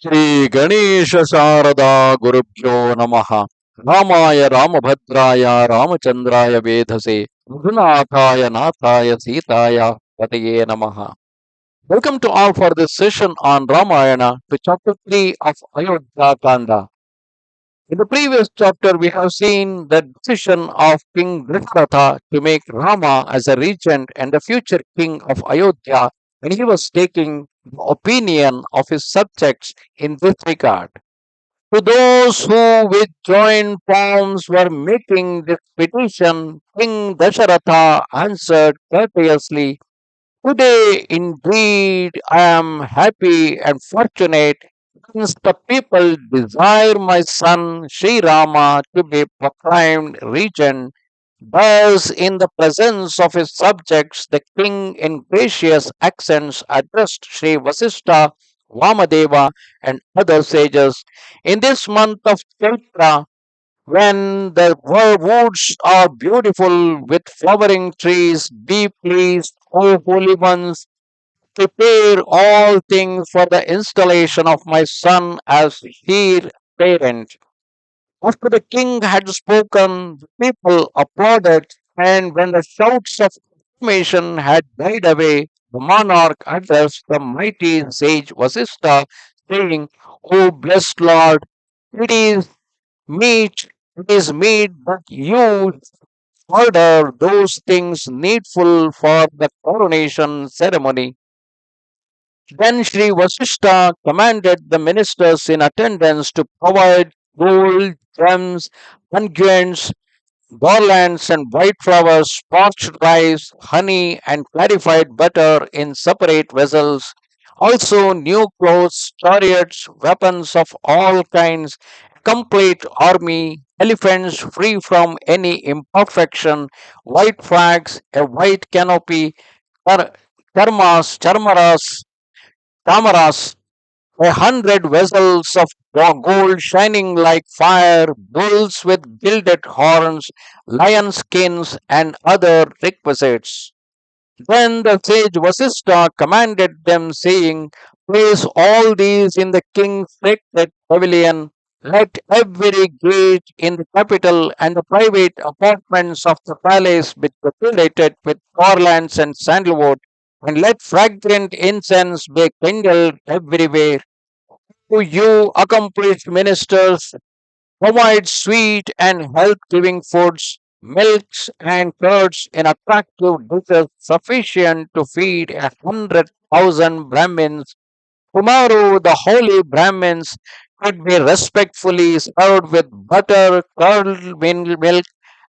Shri Ganesha Sharada Gurubhyo Namaha Ramaya Ramabhadraya Ramachandraya Vedhase Raghunathaya Nathaya Sitaya Pataye Namaha. Welcome to all for this session on Ramayana to chapter 3 of Ayodhya Kanda. In the previous chapter, we have seen the decision of King Dasharatha to make Rama as a regent and the future king of Ayodhya, and he was taking the opinion of his subjects in this regard. To those who with joined palms were making this petition, King Dasharatha answered courteously, "Today indeed I am happy and fortunate, since the people desire my son Sri Rama to be proclaimed regent. Thus, in the presence of his subjects, the king in gracious accents addressed Sri Vasista, Vamadeva, and other sages. In this month of Chaitra, when the woods are beautiful with flowering trees, be pleased, O holy ones, prepare all things for the installation of my son as heir parent. After the king had spoken, the people applauded, and when the shouts of acclamation had died away, the monarch addressed the mighty sage Vasista, saying, O blessed Lord, it is it is meet that you order those things needful for the coronation ceremony. Then Sri Vasishta commanded the ministers in attendance to provide gold, gems, unguents, garlands, and white flowers, parched rice, honey, and clarified butter in separate vessels. Also, new clothes, chariots, weapons of all kinds, complete army, elephants free from any imperfection, white flags, a white canopy, kar- charmaras, tamaras, 100 vessels of gold shining like fire, bulls with gilded horns, lion skins, and other requisites. Then the sage Vasista commanded them, saying, place all these in the king's sacred pavilion. Let every gate in the capital and the private apartments of the palace be decorated with garlands and sandalwood, and let fragrant incense be kindled everywhere. To you, accomplished ministers, provide sweet and health giving foods, milks, and curds in attractive dishes sufficient to feed 100,000 Brahmins. Tomorrow, the holy Brahmins should be respectfully served with butter, curdled milk,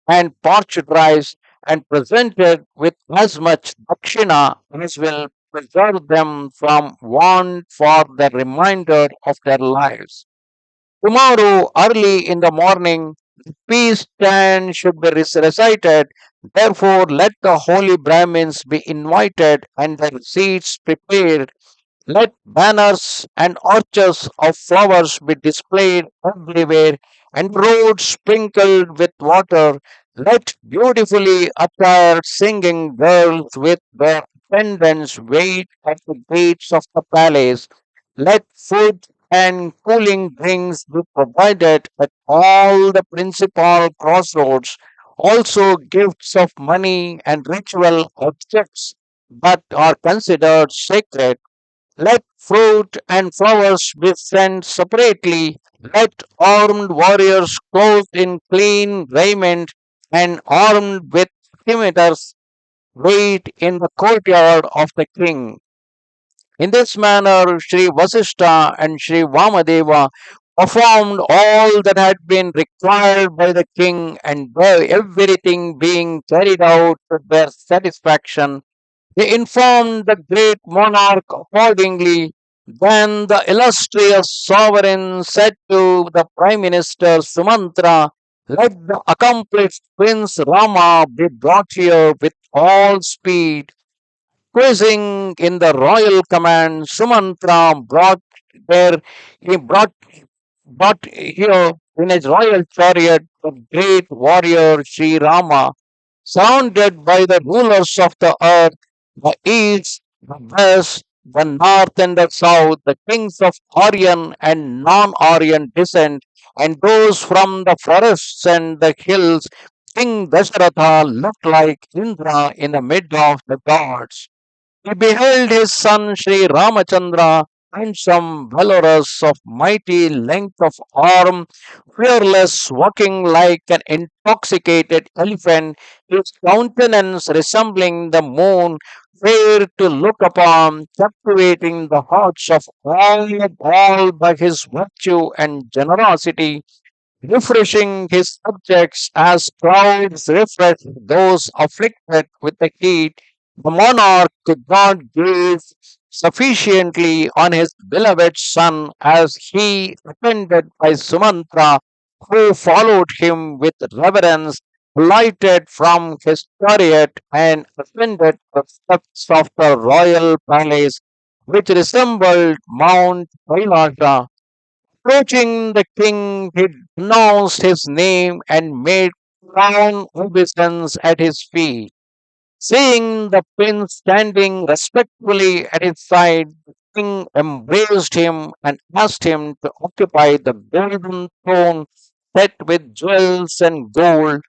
and parched rice, and presented with as much dakshina as will preserve them from want for the remainder of their lives. Tomorrow, early in the morning, the peace chant should be recited. Therefore, let the holy Brahmins be invited and their seats prepared. Let banners and arches of flowers be displayed everywhere, and roads sprinkled with water. Let beautifully attired singing girls with their attendants wait at the gates of the palace. Let food and cooling drinks be provided at all the principal crossroads. Also, gifts of money and ritual objects that are considered sacred. Let fruit and flowers be sent separately. Let armed warriors clothed in clean raiment and armed with scimitars wait in the courtyard of the king. In this manner, Sri Vasista and Sri Vamadeva performed all that had been required by the king, and by everything being carried out to their satisfaction, they informed the great monarch accordingly. Then the illustrious sovereign said to the Prime Minister Sumantra, let the accomplished Prince Rama be brought here with all speed. Cruising in the royal command, Sumantra there he brought here in his royal chariot the great warrior Sri Rama, surrounded by the rulers of the earth, the east, the west, the north and the south, the kings of Aryan and non Aryan descent, and those from the forests and the hills. King Dasharatha looked like Indra in the midst of the gods. He beheld his son Sri Ramachandra, handsome, valorous, of mighty length of arm, fearless, walking like an intoxicated elephant, his countenance resembling the moon, fair to look upon, captivating the hearts of all by his virtue and generosity, refreshing his subjects as clouds refresh those afflicted with the heat. The monarch could not gaze sufficiently on his beloved son as he, attended by Sumantra, who followed him with reverence, alighted from his chariot and ascended the steps of the royal palace, which resembled Mount Kailasha. Approaching the king, he announced his name and made crown obeisance at his feet. Seeing the prince standing respectfully at his side, the king embraced him and asked him to occupy the golden throne set with jewels and gold.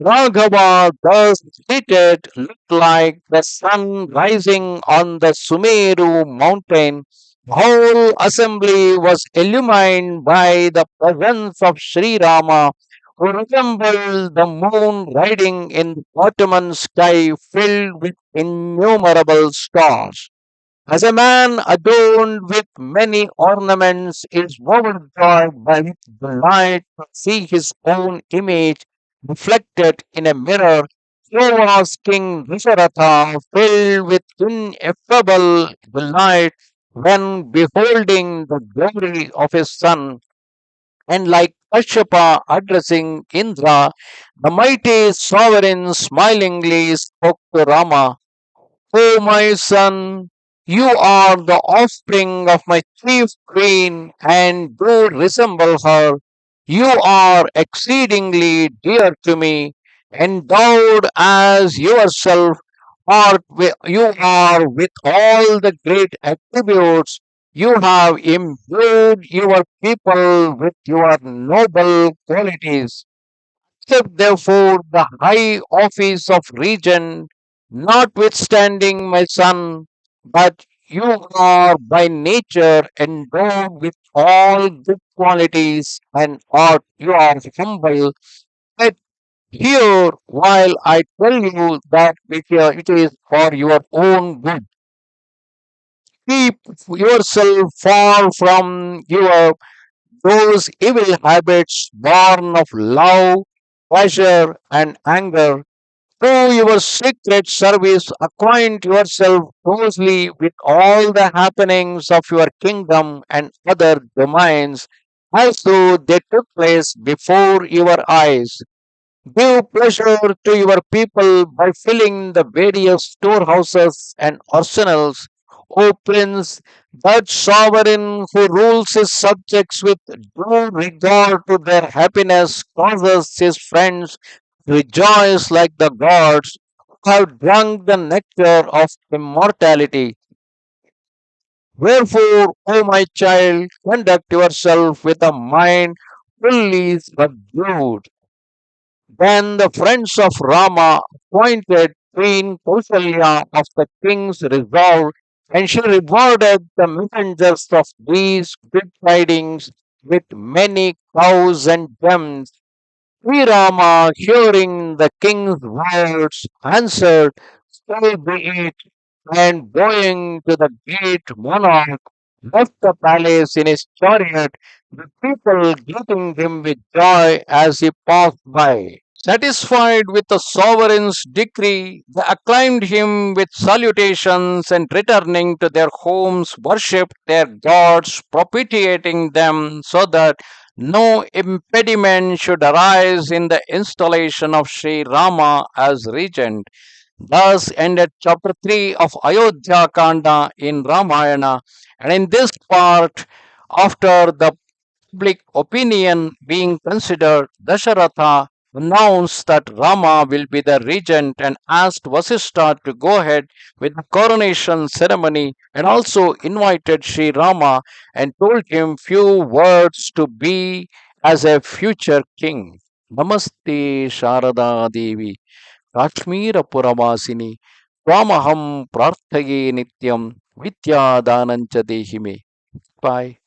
Raghava, thus seated, looked like the sun rising on the Sumeru mountain. The whole assembly was illumined by the presence of Sri Rama, who resembled the moon riding in the autumn sky filled with innumerable stars. As a man adorned with many ornaments is overjoyed by the delight to see his own image reflected in a mirror, so was King Dasharatha filled with ineffable delight when beholding the glory of his son. And like Kashyapa addressing Indra, the mighty sovereign smilingly spoke to Rama. O my son, you are the offspring of my chief queen and do resemble her. You are exceedingly dear to me, endowed as yourself you are with all the great attributes. You have imbued your people with your noble qualities. Accept therefore the high office of regent, notwithstanding my son, but you are by nature endowed with all good qualities and you are humble. But here, while I tell you that it is for your own good, keep yourself far from your those evil habits born of love, pleasure, and anger. Through your secret service, acquaint yourself closely with all the happenings of your kingdom and other domains as though they took place before your eyes. Give pleasure to your people by filling the various storehouses and arsenals. O Prince, that sovereign who rules his subjects with due regard to their happiness causes his friends rejoice like the gods who have drunk the nectar of immortality. Wherefore, O my child, conduct yourself with a mind fully subdued. Then the friends of Rama appointed Queen Kausalya of the king's resolve, and she rewarded the messengers of these good tidings with many cows and gems. Sri Rama, hearing the king's words, answered, So be it, and going to the gate monarch left the palace in his chariot, the people greeting him with joy as he passed by. Satisfied with the sovereign's decree, they acclaimed him with salutations and returning to their homes worshipped their gods, propitiating them so that no impediment should arise in the installation of Sri Rama as regent. Thus ended chapter 3 of Ayodhya Kanda in Ramayana. And in this part, after the public opinion being considered, Dasharatha announced that Rama will be the regent and asked Vasishtha to go ahead with the coronation ceremony and also invited Sri Rama and told him few words to be as a future king. Namaste Sharada Devi Kashmira Puravasini Twamaham Prarthaye Nityam Vidya Danancha Dehime. Bye.